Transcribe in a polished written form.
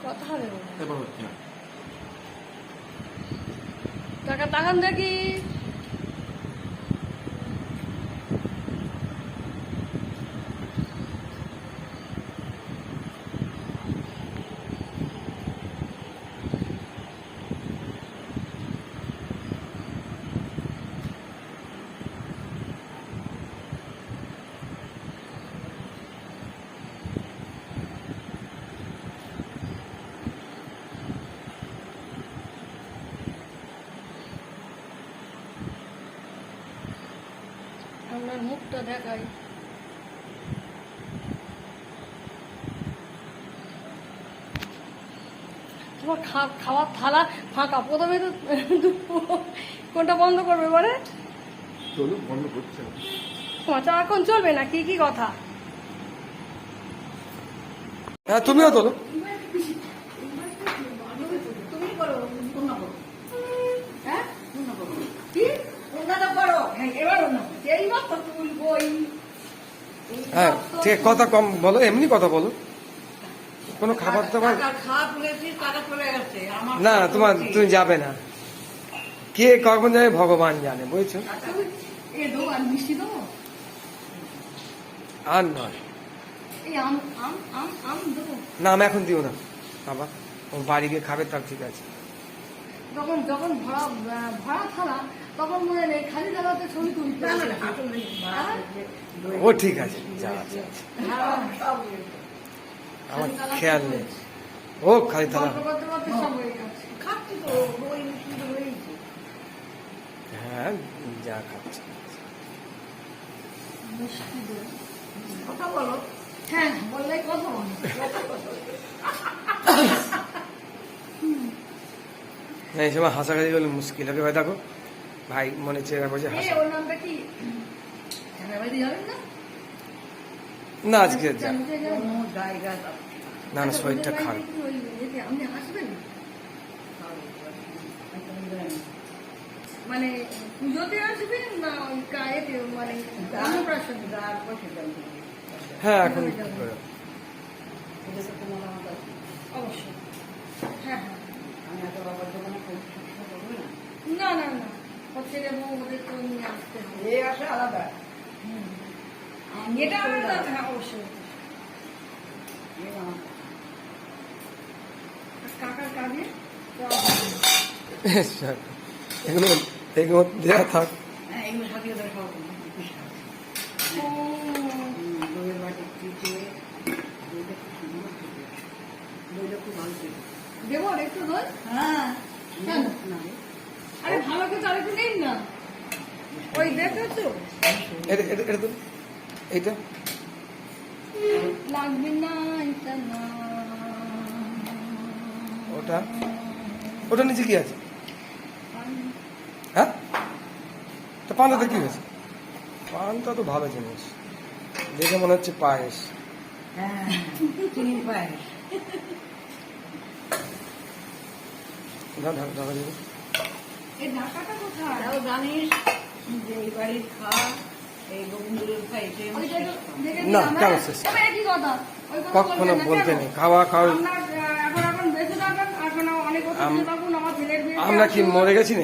কথা হবে এবার হচ্ছে না। টাকা তাকান দেখি। আপনার মুখটা দেখাই। তোমার খাওয়ার থালা ফাঁকা, প্রথমে তো কোনটা বন্ধ করবে বলে? চলুক, বন্ধ করছে না। তোমার এখন চলবে না? কি কি কথা? হ্যাঁ, তুমিও তোলো। তুমি করো, অন্য করো। হ্যাঁ, অন্য করো। কি অন্যটা করো? হ্যাঁ, এবার অন্য করো। এই মাত্র তুলবই। হ্যাঁ, ঠিক কথা কম বলো, এমনি কথা বলো। কোনো খাবার দাবার খাওয়া তুলেছি, টাকা চলে গেছে আমার। না, তুমি যাবে না। কে কখন যাবে ভগবান জানে, বুঝছো? এ দেবো আর মিষ্টি দেবো। আর নয়, এই আম আম আম আম দেবো। না আমি এখন দিও না বাবা, ও বাড়ি গিয়ে খাবে, তার ঠিক আছে। যখন যখন ভরা থালা, তখন মনে নেই খালি থালাতে ছবি তুলতে। ও ঠিক আছে, যা আছে। আমার খেয়াল নেই। ও খালি থালা। করতে করতে সব হয়ে গেছে। খাচ্ছি তো, ওই মিষ্টিটা হয়েছে। হ্যাঁ, যা খাচ্ছে। মিষ্টি দেবো। কথা বলো। হ্যাঁ, বললেই কথা বলো। এই সময় হাসাহাসি করলে মুশকিল হবে। ভাই দেখো, ভাই মনে চেহারা করছে হাসা। ওর নামটা কি? ঝামেলাবাদী হবেন না? না আজকে যা, জায়গা না না শরীরটা খারাপ। আপনি আসবেন মানে পুজোতে আসবেন না ওই কায়েতে, মানে অন্নপ্রাশনে? হ্যাঁ এখন অবশ্যই। হ্যাঁ হ্যাঁ, না না না, হচ্ছে এবং ওদের তো নিয়ে আসতে হবে। আলাদা এটা আলাদা, হ্যাঁ অবশ্যই। কাকার কাজে এগুলো এগুলো দেওয়া থাক। এগুলো সাজিয়ে দেয় সব দইয়ের বাটি চিচে দইটা খুব সুন্দর খেতে, দইটা খুব ভালো খেতে। দেবো আর একটু দই? হ্যাঁ কেন? না আরে ভালো করে আর একটু নিন না। ওই দেখেছো এটা তো এইটা লাগবে না, এটা না। ওটা ওটা নিচে কি আছে? হ্যাঁ, তো পান্তাতে কি হয়েছে? পান্তা তো ভালো জিনিস, দেখে মনে হচ্ছে পায়েস। হ্যাঁ চিনির পায়েস। ঢাকা দেবে। এই ঢাকাটা কোথায়? তাও জানিস যে এই বাড়ির খাওয়া এই গোবিন্দপুরের খাই ওইটা একটু দেখে না, দিলাম, কেন হ্যাঁ? শেষ? তবে একই কথা, ওই কথা কখনো বলবেন না, বলতে কেন? নেই, খাওয়া খাওয়া। আপনার এখন বেঁচে থাকেন, এখন অনেক বছর বেঁচে থাকুন, আমার ছেলের বিয়ে আমরা কি মরে গেছি না?